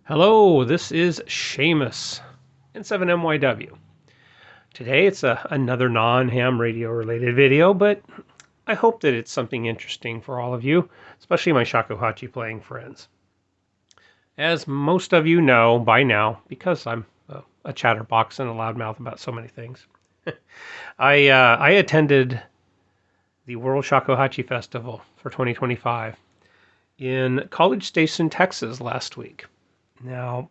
Hello, this is Seamus in 7MYW. Today it's another non-ham radio related video, but I hope that it's something interesting for all of you, especially my shakuhachi playing friends. As most of you know by now, because I'm a chatterbox and a loudmouth about so many things, I attended the World Shakuhachi Festival for 2025 in College Station, Texas last week. Now,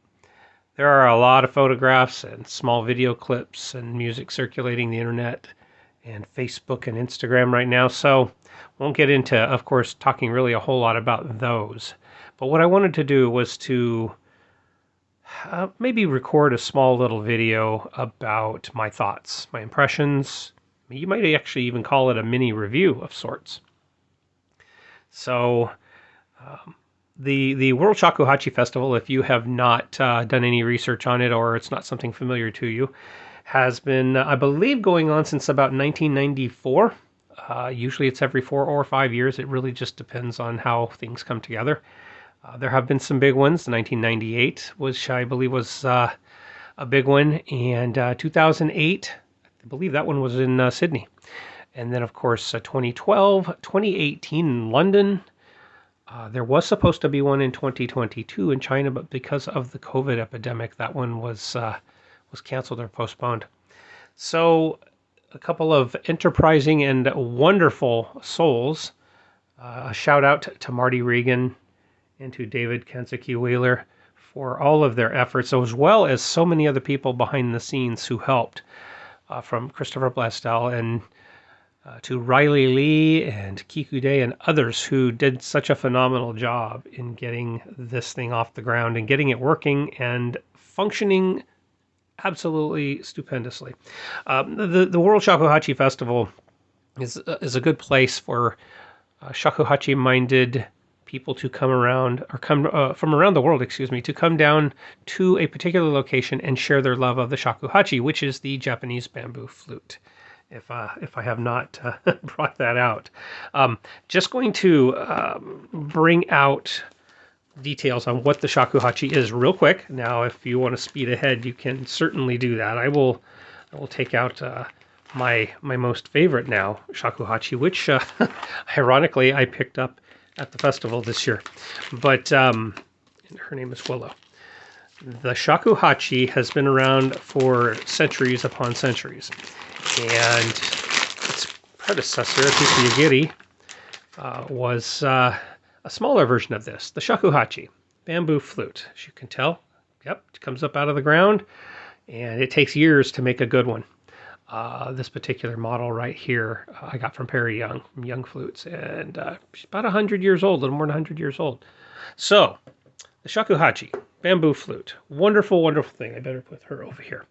there are a lot of photographs and small video clips and music circulating the internet and Facebook and Instagram right now, so won't get into, of course, talking really a whole lot about those. But what I wanted to do was to maybe record a small little video about my thoughts, my impressions. You might actually even call it a mini review of sorts. So, The World Shakuhachi Festival, if you have not done any research on it or it's not something familiar to you, has been, I believe, going on since about 1994. Usually it's every 4 or 5 years. It really just depends on how things come together. There have been some big ones. 1998 was, I believe, was a big one. And 2008, I believe that one was in Sydney. And then, of course, 2012, 2018 in London. There was supposed to be one in 2022 in China, but because of the COVID epidemic, that one was canceled or postponed. So, a couple of enterprising and wonderful souls. A shout out to Marty Regan and to David Kanzuki Wheeler for all of their efforts, as well as so many other people behind the scenes who helped, from Christopher Blasdel and to Riley Lee and Kiku and others who did such a phenomenal job in getting this thing off the ground and getting it working and functioning absolutely stupendously. The World Shakuhachi Festival is a good place for shakuhachi-minded people to come around, or come from around the world, to come down to a particular location and share their love of the shakuhachi, which is the Japanese bamboo flute. If I have not brought that out. Just going to bring out details on what the shakuhachi is real quick. Now, if you want to speed ahead, you can certainly do that. I will take out my most favorite now, shakuhachi, which ironically I picked up at the festival this year. But her name is Willow. The shakuhachi has been around for centuries upon centuries. And its predecessor, Kiku, was a smaller version of this, the shakuhachi, bamboo flute. As you can tell, it comes up out of the ground, and it takes years to make a good one. This particular model right here, I got from Perry Young, from Young Flutes, and she's about 100 years old, a little more than 100 years old. So, the shakuhachi, bamboo flute, wonderful, wonderful thing. I better put her over here.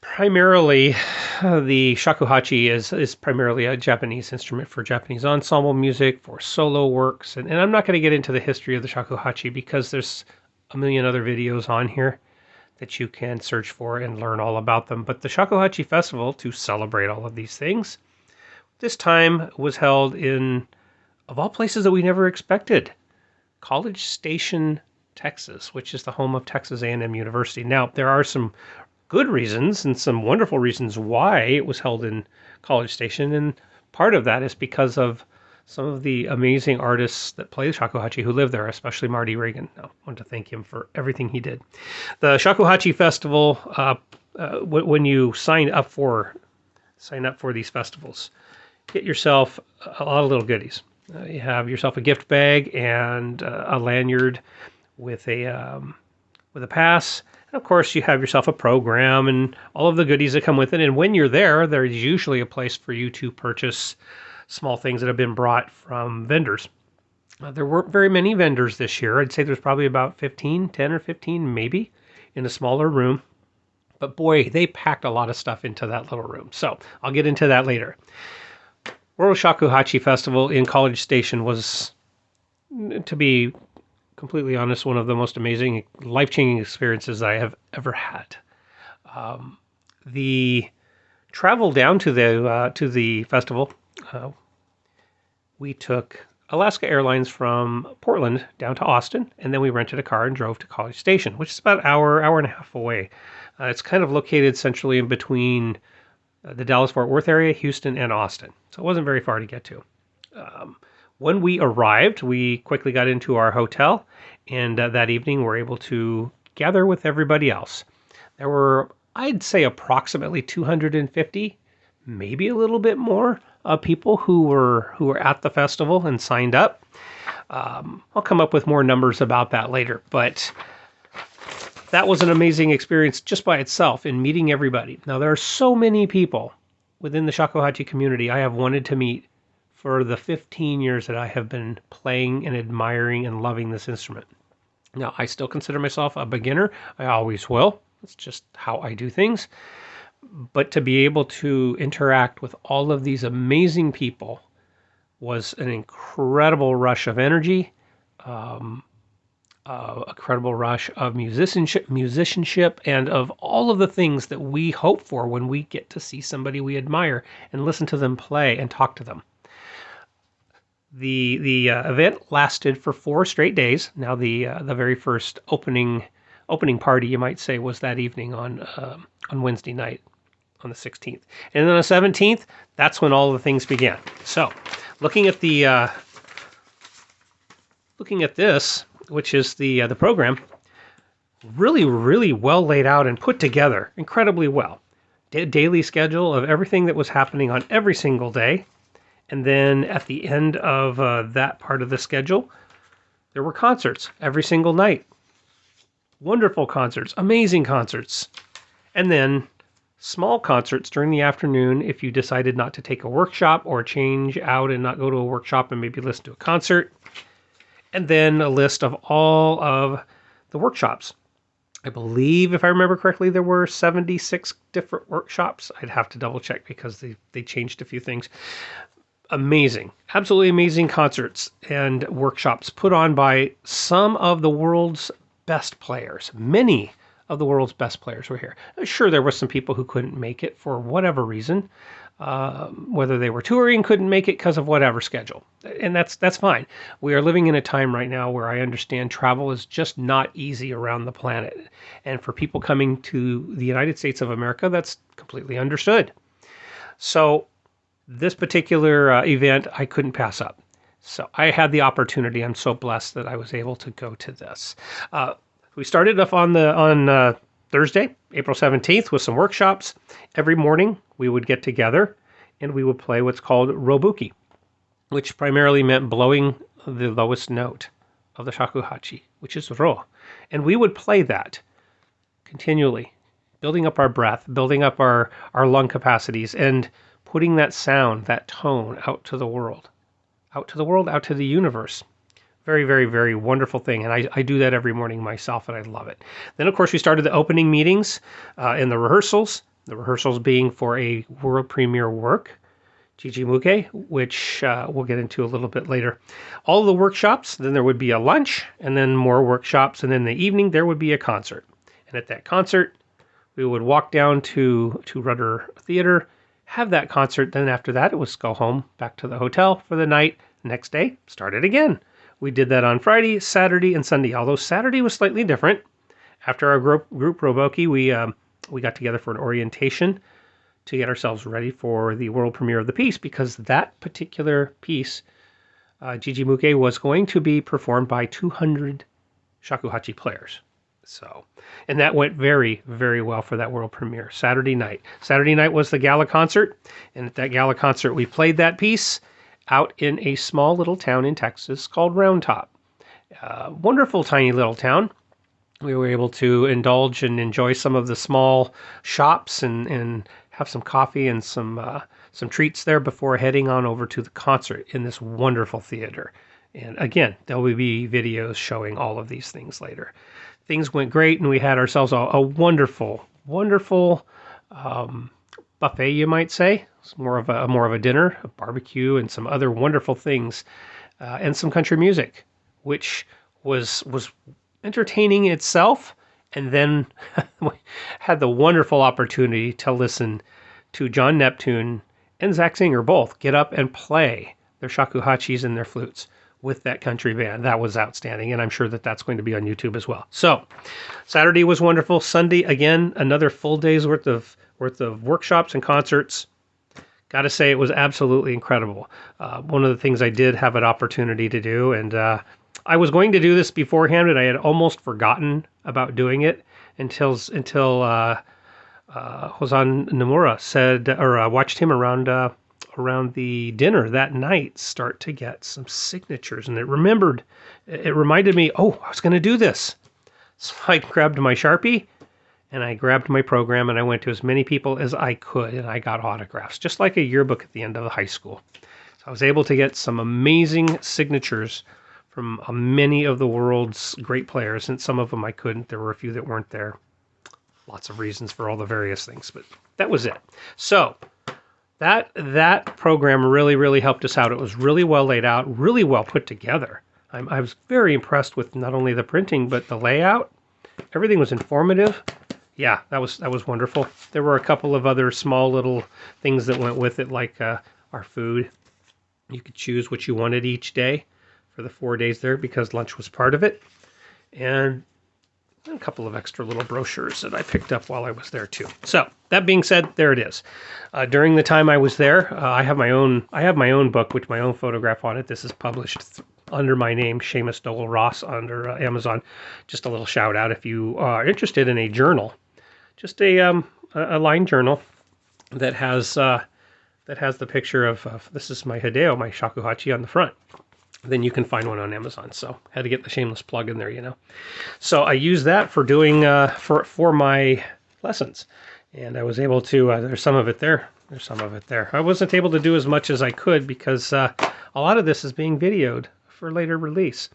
Primarily, the shakuhachi is primarily a Japanese instrument for Japanese ensemble music, for solo works. And I'm not going to get into the history of the shakuhachi because there's a million other videos on here that you can search for and learn all about them. But the Shakuhachi Festival, to celebrate all of these things, this time was held in, of all places that we never expected, College Station, Texas, which is the home of Texas A&M University. Now, there are some good reasons and some wonderful reasons why it was held in College Station, and part of that is because of some of the amazing artists that play the shakuhachi who live there, especially Marty Regan. I want to thank him for everything he did. The Shakuhachi Festival, when you sign up for these festivals, get yourself a lot of little goodies. You have yourself a gift bag and a lanyard with a pass. Of course, you have yourself a program and all of the goodies that come with it. And when you're there, there's usually a place for you to purchase small things that have been brought from vendors. There weren't very many vendors this year. I'd say there's probably about 10 or 15 maybe, in a smaller room. But boy, they packed a lot of stuff into that little room. So I'll get into that later. World Shakuhachi Festival in College Station was, to be completely honest, one of the most amazing, life-changing experiences I have ever had. The travel down to the festival, we took Alaska Airlines from Portland down to Austin, and then we rented a car and drove to College Station, which is about an hour and a half away. It's kind of located centrally in between the Dallas-Fort Worth area, Houston, and Austin. So it wasn't very far to get to. When we arrived, we quickly got into our hotel, and that evening we were able to gather with everybody else. There were, I'd say, approximately 250, maybe a little bit more, people who were at the festival and signed up. I'll come up with more numbers about that later, but that was an amazing experience just by itself in meeting everybody. Now, there are so many people within the shakuhachi community I have wanted to meet for the 15 years that I have been playing and admiring and loving this instrument. Now, I still consider myself a beginner. I always will. It's just how I do things. But to be able to interact with all of these amazing people was an incredible rush of energy, a incredible rush of musicianship, and of all of the things that we hope for when we get to see somebody we admire and listen to them play and talk to them. The event lasted for 4 straight days. Now the very first opening party, you might say, was that evening on Wednesday night, on the 16th, and then on the 17th, that's when all the things began. So, looking at this, which is the program, really well laid out and put together, incredibly well. Daily schedule of everything that was happening on every single day. And then at the end of that part of the schedule, there were concerts every single night. Wonderful concerts, amazing concerts. And then small concerts during the afternoon if you decided not to take a workshop or change out and not go to a workshop and maybe listen to a concert. And then a list of all of the workshops. I believe, if I remember correctly, there were 76 different workshops. I'd have to double check because they changed a few things. Amazing, absolutely amazing concerts and workshops put on by some of the world's best players. Many of the world's best players were here. Sure, there were some people who couldn't make it for whatever reason, whether they were touring, couldn't make it because of whatever schedule. And that's fine. We are living in a time right now where I understand travel is just not easy around the planet. And for people coming to the United States of America, that's completely understood. So this particular event, I couldn't pass up. So I had the opportunity. I'm so blessed that I was able to go to this. We started off on Thursday, April 17th, with some workshops. Every morning, we would get together and we would play what's called robuki, which primarily meant blowing the lowest note of the shakuhachi, which is ro. And we would play that continually, building up our breath, building up our lung capacities, and putting that sound, that tone out to the world, out to the universe. Very, very, very wonderful thing. And I do that every morning myself, and I love it. Then, of course, we started the opening meetings and the rehearsals being for a world premiere work, Jijimuke, which we'll get into a little bit later. All of the workshops, then there would be a lunch, and then more workshops, and then in the evening there would be a concert. And at that concert, we would walk down to Rudder Theater, have that concert, then after that it was go home, back to the hotel for the night. Next day, start it again. We did that on Friday, Saturday, and Sunday, although Saturday was slightly different. After our group Roboki, we got together for an orientation to get ourselves ready for the world premiere of the piece, because that particular piece, Jijimuke, was going to be performed by 200 shakuhachi players. So, and that went very, very well for that world premiere. Saturday night was the gala concert, and at that gala concert we played that piece out in a small little town in Texas called Round Top. Wonderful tiny little town. We were able to indulge and enjoy some of the small shops and have some coffee and some treats there before heading on over to the concert in this wonderful theater. And again, there will be videos showing all of these things later. Things went great, and we had ourselves a wonderful buffet, you might say. It's more of a dinner, a barbecue, and some other wonderful things, and some country music, which was entertaining itself. And then we had the wonderful opportunity to listen to John Neptune and Zach Singer both get up and play their shakuhachis and their flutes, with that country band. That was outstanding, and I'm sure that that's going to be on YouTube as well. So Saturday was wonderful. Sunday, again, another full day's worth of workshops and concerts. Got to say, it was absolutely incredible. One of the things I did have an opportunity to do, and I was going to do this beforehand, but I had almost forgotten about doing it until Hosan Nomura said, or watched him around the dinner that night start to get some signatures, and it reminded me, oh, I was going to do this. So I grabbed my Sharpie and I grabbed my program and I went to as many people as I could, and I got autographs, just like a yearbook at the end of the high school. So I was able to get some amazing signatures from many of the world's great players, and some of them I couldn't. There were a few that weren't there. Lots of reasons for all the various things, but that was it. So that program really helped us out. It was really well laid out, really well put together. I was very impressed with not only the printing, but the layout. Everything was informative. Yeah, that was wonderful. There were a couple of other small little things that went with it, like our food. You could choose what you wanted each day for the 4 days there, because lunch was part of it. And a couple of extra little brochures that I picked up while I was there too. So that being said, there it is. During the time I was there, I have my own book with my own photograph on it. This is published under my name, Seamus Dole Ross, under Amazon. Just a little shout out if you are interested in a journal, just a lined journal that has the picture of this is my Hideo, my shakuhachi on the front. Then you can find one on Amazon. So had to get the shameless plug in there, you know. So I use that for doing for my lessons, and I was able to. There's some of it there. There's some of it there. I wasn't able to do as much as I could because a lot of this is being videoed for later release.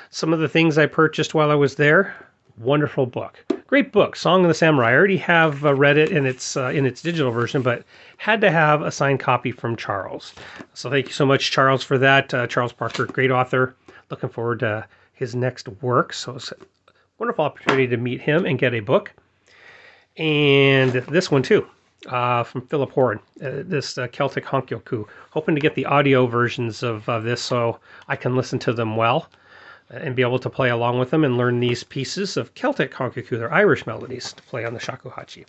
Some of the things I purchased while I was there. Wonderful book. Great book, Song of the Samurai. I already have read it in its digital version, but had to have a signed copy from Charles. So thank you so much, Charles, for that. Charles Parker, great author. Looking forward to his next work. So it's a wonderful opportunity to meet him and get a book. And this one too, from Philip Horn, this Celtic Hankyoku. Hoping to get the audio versions of this so I can listen to them well and be able to play along with them and learn these pieces of Celtic Hankyoku, they're Irish melodies, to play on the shakuhachi.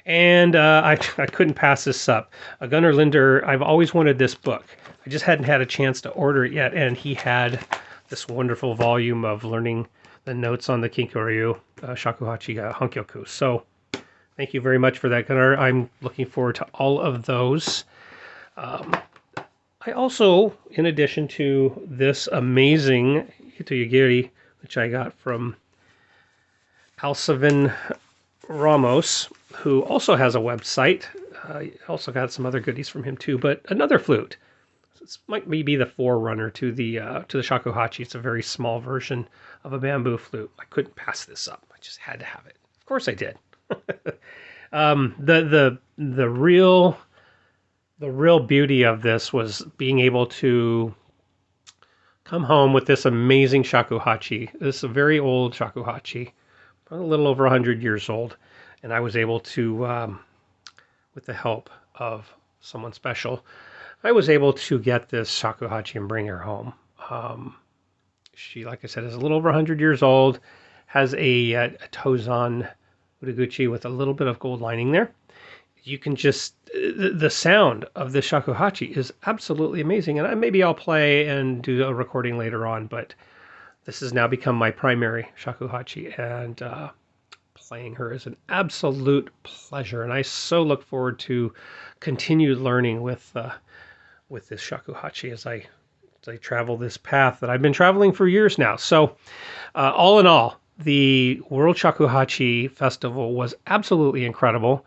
And I couldn't pass this up. Gunnar Linder, I've always wanted this book. I just hadn't had a chance to order it yet, and he had this wonderful volume of learning the notes on the Kinkoryu shakuhachi Hankyoku. So thank you very much for that, Gunnar. I'm looking forward to all of those. I also, in addition to this amazing Hitoyagiri, which I got from Alcevin Ramos, who also has a website. Also got some other goodies from him too, but another flute. This might be the forerunner to the shakuhachi. It's a very small version of a bamboo flute. I couldn't pass this up. I just had to have it. Of course I did. The real beauty of this was being able to come home with this amazing shakuhachi. This is a very old shakuhachi, a little over 100 years old, and I was able to, with the help of someone special, I was able to get this shakuhachi and bring her home. She, like I said, is a little over 100 years old, has a Tozan Udaguchi with a little bit of gold lining there. You can just, the sound of the shakuhachi is absolutely amazing. And maybe I'll play and do a recording later on, but this has now become my primary shakuhachi, and playing her is an absolute pleasure. And I so look forward to continued learning with this shakuhachi as I travel this path that I've been traveling for years now. So all in all, the World Shakuhachi Festival was absolutely incredible.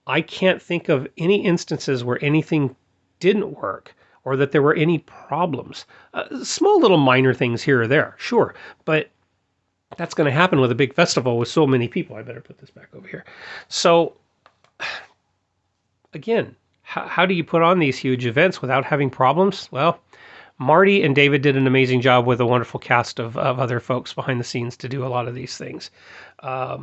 I can't think of any instances where anything didn't work or that there were any problems. Small little minor things here or there, sure, but that's going to happen with a big festival with so many people. I better put this back over here. So, again, how do you put on these huge events without having problems? Well, Marty and David did an amazing job with a wonderful cast of other folks behind the scenes to do a lot of these things.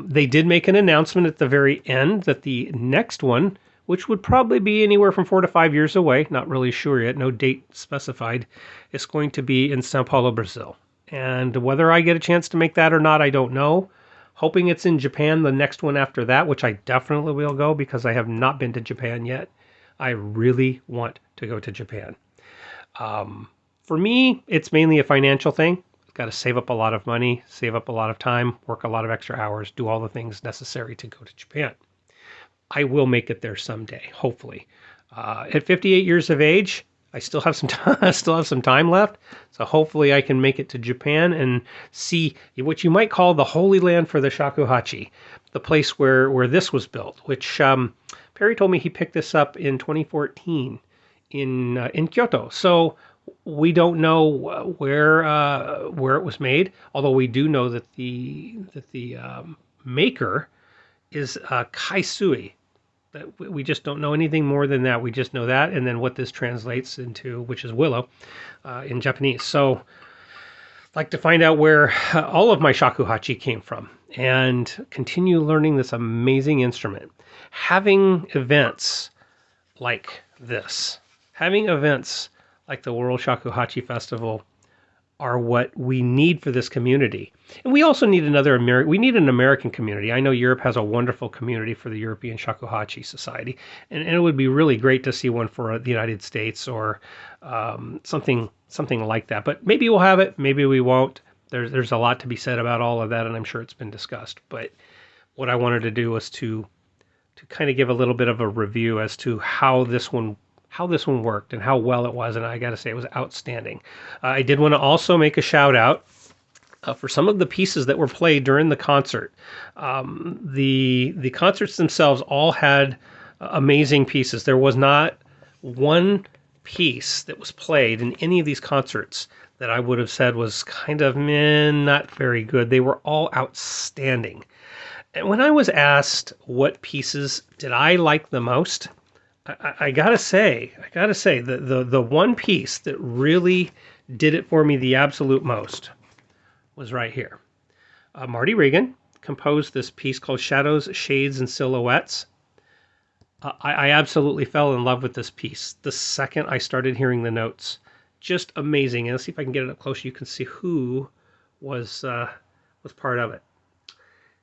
They did make an announcement at the very end that the next one which would probably be anywhere from 4 to 5 years away. Not really sure yet. No date specified. It's going to be in Sao Paulo, Brazil. And whether I get a chance to make that or not, I don't know. Hoping it's in Japan the next one after that, which I definitely will go because I have not been to Japan yet. I really want to go to Japan. For me, it's mainly a financial thing. I've got to save up a lot of money, save up a lot of time, work a lot of extra hours, do all the things necessary to go to Japan. I will make it there someday, hopefully. At 58 years of age, I still have some time. I still have some time left, so hopefully I can make it to Japan and see what you might call the Holy Land for the shakuhachi, the place where this was built. Which Perry told me he picked this up in 2014 in Kyoto. So we don't know where it was made, although we do know that the maker is Kaisui. That we just don't know anything more than that. We just know that, and then what this translates into, which is willow, in Japanese. So, I'd like to find out where all of my shakuhachi came from, and continue learning this amazing instrument. Having events like this, having events like the World Shakuhachi Festival, are what we need for this community. And we also need we need an American community. I know Europe has a wonderful community for the European Shakuhachi Society, and it would be really great to see one for the United States or something like that. But maybe we'll have it, maybe we won't. There's a lot to be said about all of that, and I'm sure it's been discussed. But what I wanted to do was to kind of give a little bit of a review as to how this one worked and how well it was, and I got to say it was outstanding. I did want to also make a shout out for some of the pieces that were played during the concert. The concerts themselves all had amazing pieces. There was not one piece that was played in any of these concerts that I would have said was kind of not very good. They were all outstanding. And when I was asked what pieces did I like the most, I gotta say, the one piece that really did it for me the absolute most was right here. Marty Regan composed this piece called Shadows, Shades, and Silhouettes. I absolutely fell in love with this piece the second I started hearing the notes. Just amazing. And let's see if I can get it up close. You can see who was part of it.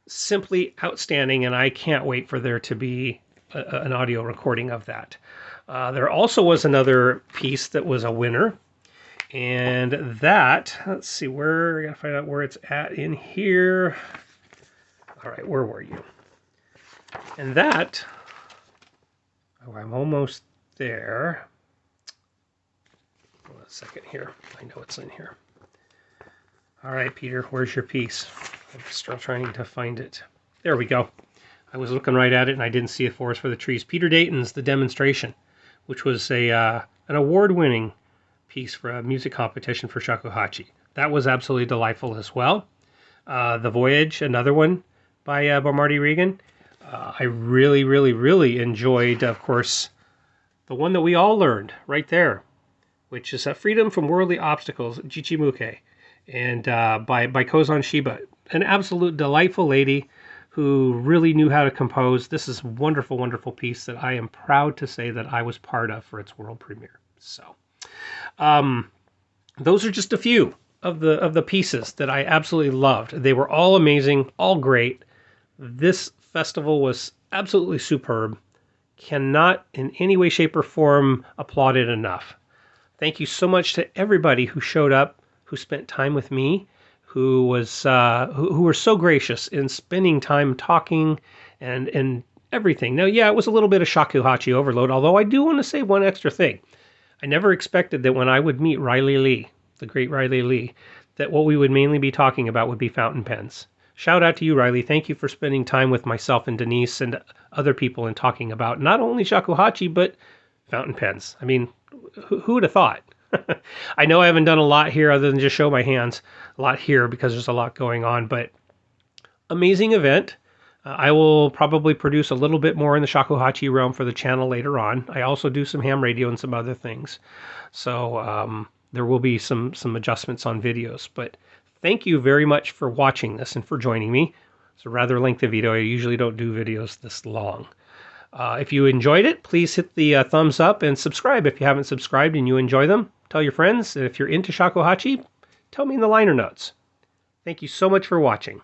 Simply outstanding, and I can't wait for there to be an audio recording of that. There also was another piece that was a winner, and that, let's see, I gotta find out where it's at in here. All right, where were you? And that, I'm almost there. Hold on a second here. I know it's in here. All right, Peter, where's your piece? I'm still trying to find it. There we go. I was looking right at it and I didn't see a forest for the trees. Peter Dayton's The Demonstration, which was an award-winning piece for a music competition for shakuhachi. That was absolutely delightful as well. The Voyage, another one by Marty Regan. I really, really, really enjoyed, of course, the one that we all learned right there, which is Freedom from Worldly Obstacles, Jichimuke, and by Kozan Shiba. An absolute delightful lady who really knew how to compose. This is a wonderful, wonderful piece that I am proud to say that I was part of for its world premiere. So, those are just a few of the pieces that I absolutely loved. They were all amazing, all great. This festival was absolutely superb. Cannot in any way, shape, or form applaud it enough. Thank you so much to everybody who showed up, who spent time with me, who were so gracious in spending time talking and everything. Now, yeah, it was a little bit of shakuhachi overload, although I do want to say one extra thing. I never expected that when I would meet Riley Lee, the great Riley Lee, that what we would mainly be talking about would be fountain pens. Shout out to you, Riley. Thank you for spending time with myself and Denise and other people and talking about not only shakuhachi, but fountain pens. I mean, who would have thought? I know I haven't done a lot here other than just show my hands a lot here because there's a lot going on, but amazing event. I will probably produce a little bit more in the shakuhachi realm for the channel later on. I also do some ham radio and some other things. So there will be some adjustments on videos, but thank you very much for watching this and for joining me. It's a rather lengthy video. I usually don't do videos this long. If you enjoyed it, please hit the thumbs up and subscribe if you haven't subscribed and you enjoy them. Tell your friends. And if you're into shakuhachi, tell me in the liner notes. Thank you so much for watching.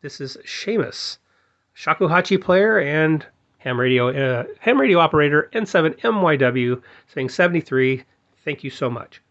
This is Seamus, shakuhachi player and ham radio operator N7MYW, saying 73. Thank you so much.